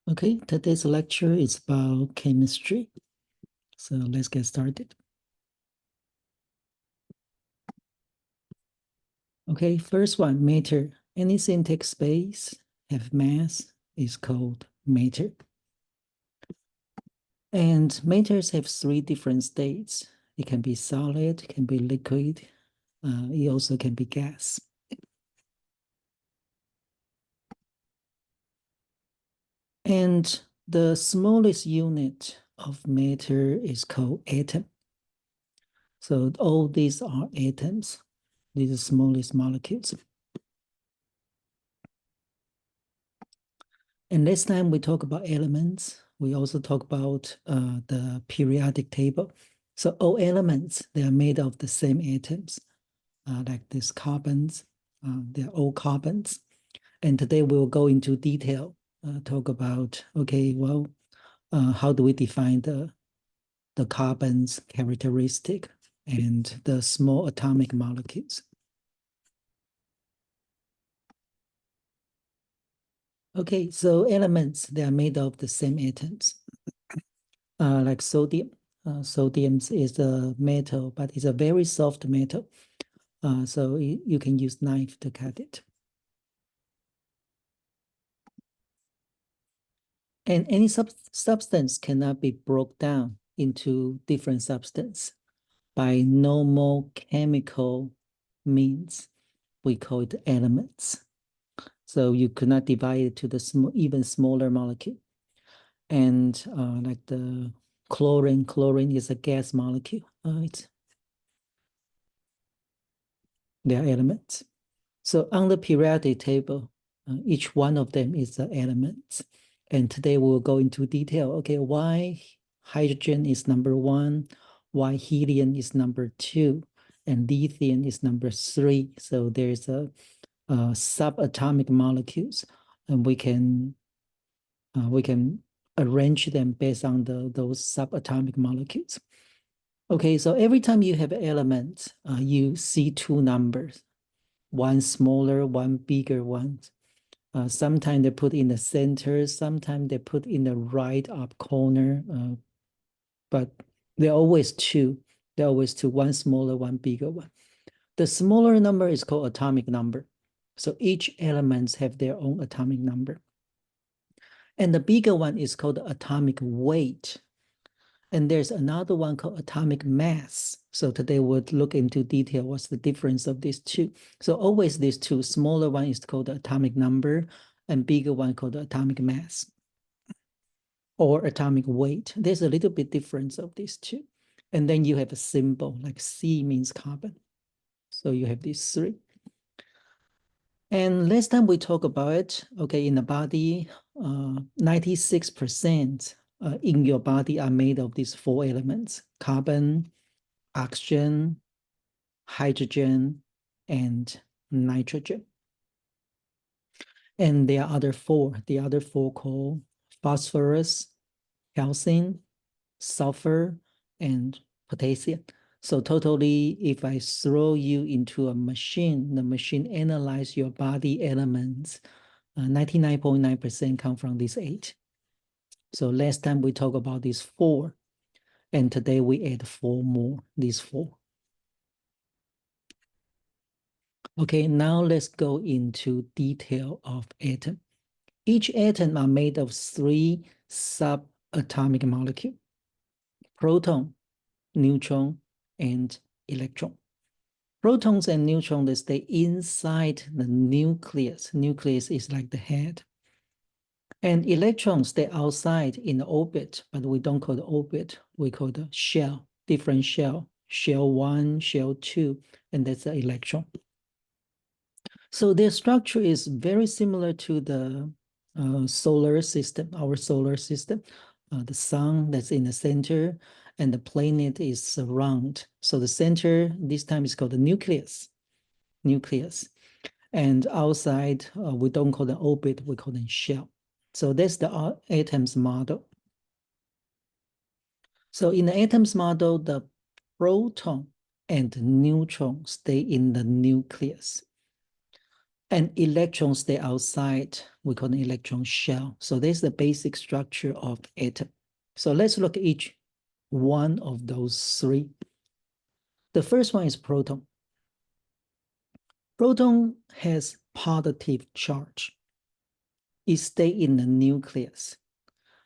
Okay, today's lecture is about chemistry. So let's get started. Okay, first one, matter. Anything takes space, have mass, is called matter. And matters have three different states. It can be solid, it can be liquid, it also can be gas. And the smallest unit of matter is called atom. So all these are atoms. These are smallest molecules. And next time we talk about elements, we also talk about the periodic table. So all elements, they are made of the same atoms, like these carbons, they're all carbons. And today we'll go into detail, talk about, okay, well, how do we define the carbon's characteristic and the small atomic molecules. Okay, so elements, they are made of the same atoms. Like sodium. Sodium is a metal, but it's a very soft metal. So you can use knife to cut it. And any substance cannot be broken down into different substance by normal chemical means. We call it elements. So you could not divide it to the even smaller molecule. And like the chlorine is a gas molecule. They are elements. So on the periodic table, each one of them is an element. And today we'll go into detail. Okay, why hydrogen is number 1, why helium is number 2, and lithium is number 3. So there's a subatomic molecules, and we can arrange them based on those subatomic molecules. Okay, so every time you have elements, you see two numbers, one smaller, one bigger one. Sometimes they put in the center, sometimes they put in the right up corner, but they're always two. They're always two, one smaller, one bigger one. The smaller number is called atomic number. So each elements have their own atomic number. And the bigger one is called atomic weight. And there's another one called atomic mass. So today we'll look into detail what's the difference of these two. So always these two, smaller one is called the atomic number and bigger one called the atomic mass or atomic weight. There's a little bit difference of these two. And then you have a symbol like C means carbon. So you have these three. And last time we talked about it, okay, in the body, 96% in your body are made of these four elements: carbon, oxygen, hydrogen, and nitrogen. And there are the other four called phosphorus, calcium, sulfur, and potassium. So totally, if I throw you into a machine, the machine analyzes your body elements, 99.9% come from these 8. So last time we talked about these 4, and today we add 4 more, these 4. Okay, now let's go into detail of atom. Each atom are made of 3 subatomic molecules: proton, neutron, and electron. Protons and neutrons, they stay inside the nucleus. Nucleus is like the head. And electrons stay outside in the orbit, but we don't call the orbit. We call the shell, different shell. Shell 1, shell 2, and that's the electron. So their structure is very similar to the solar system, our solar system. The sun that's in the center, and the planet is around. So the center, this time is called the nucleus. And outside, we don't call it orbit, we call it shell. So that's the atoms model. So in the atoms model, the proton and neutron stay in the nucleus. And electrons stay outside. We call it electron shell. So this is the basic structure of atom. So let's look at each one of those three. The first one is proton. Proton has positive charge. It stays in the nucleus.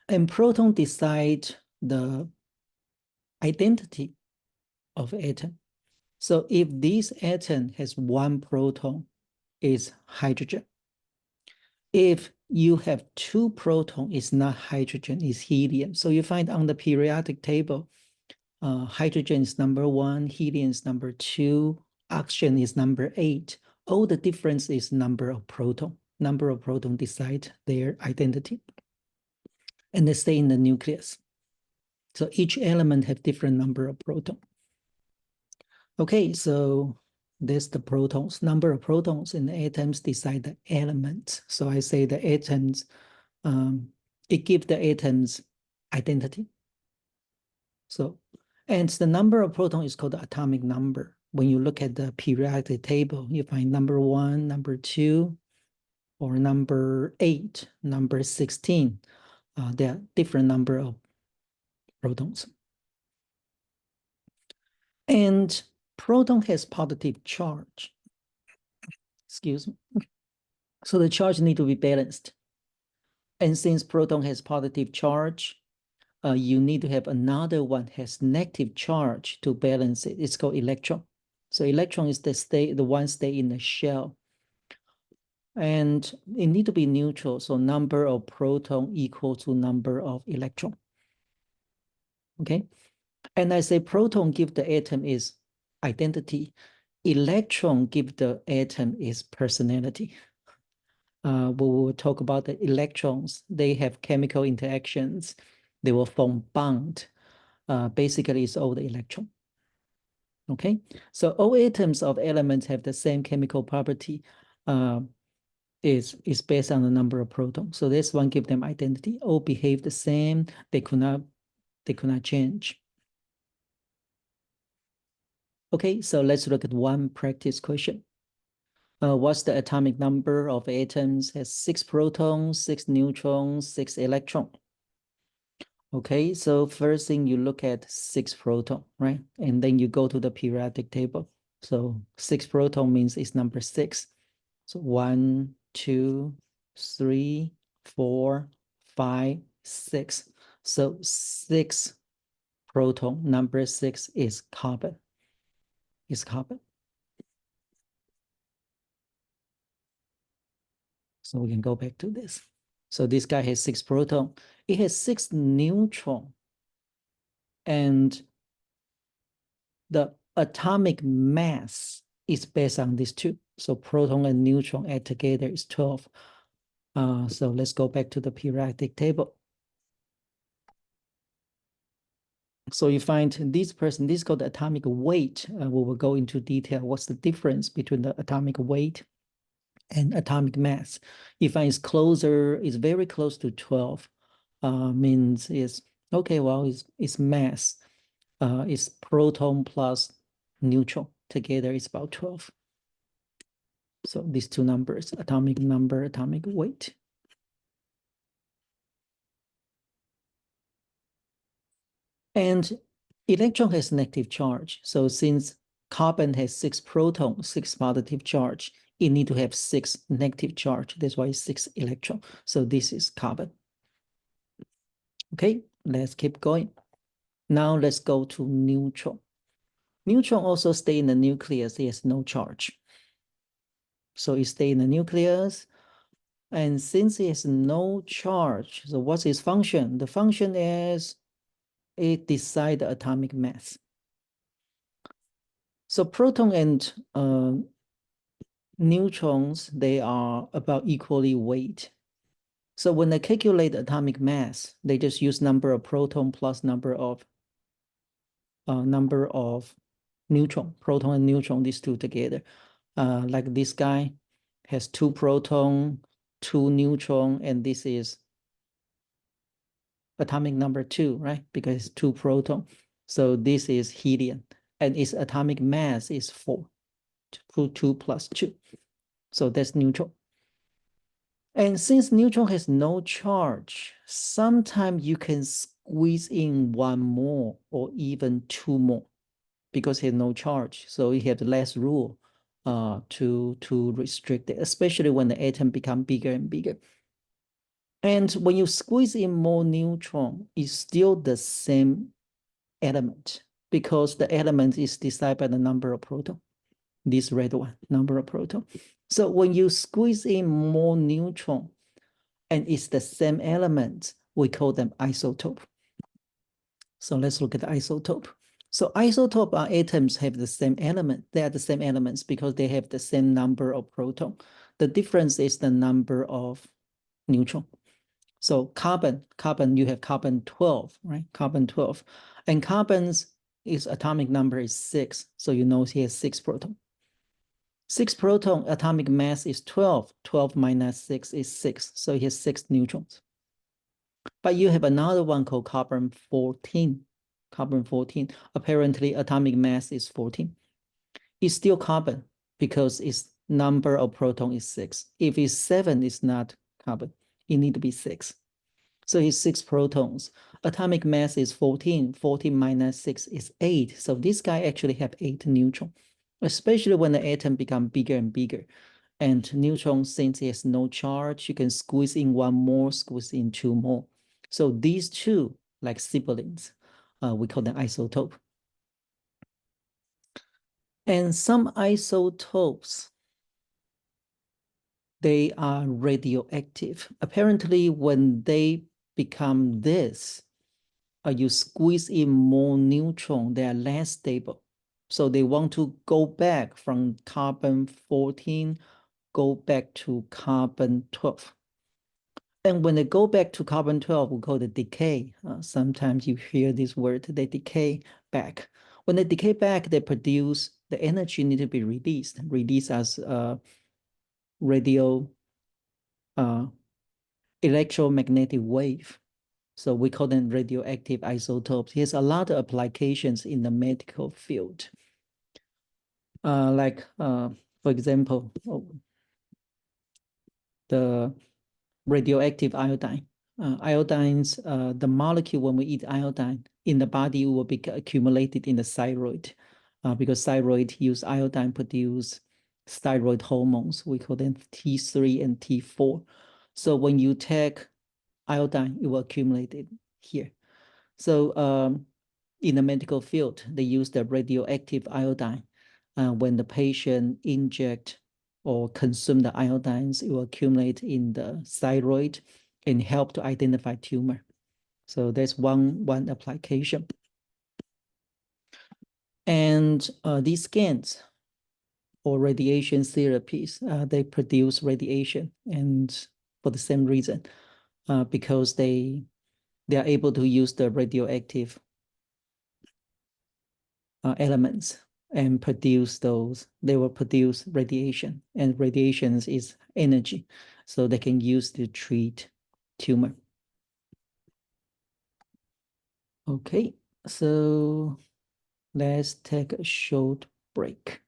And proton decide the identity of atom. So if this atom has one proton, it's hydrogen. If you have two protons, it's not hydrogen, it's helium. So you find on the periodic table, hydrogen is number 1, helium is number 2, oxygen is number 8. All the difference is number of proton. Number of proton decide their identity. And they stay in the nucleus. So each element have different number of proton. Okay, so there's the protons. Number of protons in the atoms decide the elements. So I say the atoms, it gives the atoms identity. So, and the number of protons is called the atomic number. When you look at the periodic table, you find number 1, number 2, or number 8, number 16. There are different number of protons. And proton has positive charge. Excuse me. So the charge need to be balanced. And since proton has positive charge, you need to have another one has negative charge to balance it. It's called electron. So electron is the one stay in the shell. And it need to be neutral. So number of proton equal to number of electron. Okay. And I say proton give the atom is identity. Electron give the atom is personality. We will talk about the electrons. They have chemical interactions. They will form bond. Basically, it's all the electron. Okay, so all atoms of elements have the same chemical property. Is based on the number of protons. So this one give them identity. All behave the same. They could not change. Okay, so let's look at one practice question. What's the atomic number of atoms? Has 6 protons, 6 neutrons, 6 electrons. Okay, so first thing you look at 6 proton, right? And then you go to the periodic table. So 6 proton means it's number 6. So 1, 2, 3, 4, 5, 6. So 6 proton, number 6 is carbon. Is carbon. So we can go back to this. So this guy has 6 proton. It has 6 neutron. And the atomic mass is based on these two. So proton and neutron add together is 12. So let's go back to the periodic table. So you find this person, this is called the atomic weight. We will go into detail. What's the difference between the atomic weight and atomic mass? You find it's closer, it's very close to 12. Means it's, okay, well, it's mass. It's proton plus neutron. Together it's about 12. So these two numbers, atomic number, atomic weight. And electron has negative charge. So since carbon has 6 protons, 6 positive charge, it need to have 6 negative charge. That's why it's 6 electron. So this is carbon. Okay, let's keep going. Now let's go to neutron. Neutron also stay in the nucleus. It has no charge. So it stay in the nucleus. And since it has no charge, so what's its function? The function is it decides the atomic mass. So proton and neutrons, they are about equally weight. So when they calculate atomic mass, they just use number of proton plus number of neutron, proton and neutron, these two together. Like this guy has 2 proton, 2 neutron, and this is atomic number 2, right? Because it's 2 proton. So this is helium, and its atomic mass is 4, 2 plus 2. So that's neutron. And since neutron has no charge, sometimes you can squeeze in one more or even two more because it has no charge. So you have less rule to restrict it, especially when the atom become bigger and bigger. And when you squeeze in more neutron, it's still the same element because the element is decided by the number of proton. This red one, number of proton. So when you squeeze in more neutron and it's the same element, we call them isotope. So let's look at the isotope. So isotope are atoms have the same element. They are the same elements because they have the same number of proton. The difference is the number of neutron. So carbon, you have carbon 12, right? Carbon 12. And carbon's atomic number is 6. So you know he has 6 proton. 6 proton atomic mass is 12. 12 minus 6 is 6. So he has 6 neutrons. But you have another one called carbon 14. Carbon 14. Apparently atomic mass is 14. It's still carbon because its number of proton is 6. If it's 7, it's not carbon. It need to be 6. So it's 6 protons. Atomic mass is 14. 14 minus 6 is 8. So this guy actually have 8 neutrons, especially when the atom become bigger and bigger. And neutron, since it has no charge, you can squeeze in one more, squeeze in 2 more. So these two, like siblings, we call them isotope. And some isotopes, they are radioactive. Apparently, when they become this, you squeeze in more neutron, they are less stable. So they want to go back from carbon 14, go back to carbon 12. And when they go back to carbon 12, we call it decay. Sometimes you hear this word, they decay back. When they decay back, they produce, the energy need to be released as radio electromagnetic wave. So we call them radioactive isotopes. Here's a lot of applications in the medical field. For example, the radioactive iodine. Iodines, the molecule when we eat iodine in the body will be accumulated in the thyroid because thyroid use iodine produce thyroid hormones. We call them T3 and T4. So when you take iodine, it will accumulate it here. So in the medical field, they use the radioactive iodine. When the patient inject or consume the iodines, it will accumulate in the thyroid and help to identify tumor. So that's one application. And these scans or radiation therapies, they produce radiation, and for the same reason, because they are able to use the radioactive elements and produce those. They will produce radiation, and radiation is energy, so they can use to treat tumor. Okay, so let's take a short break.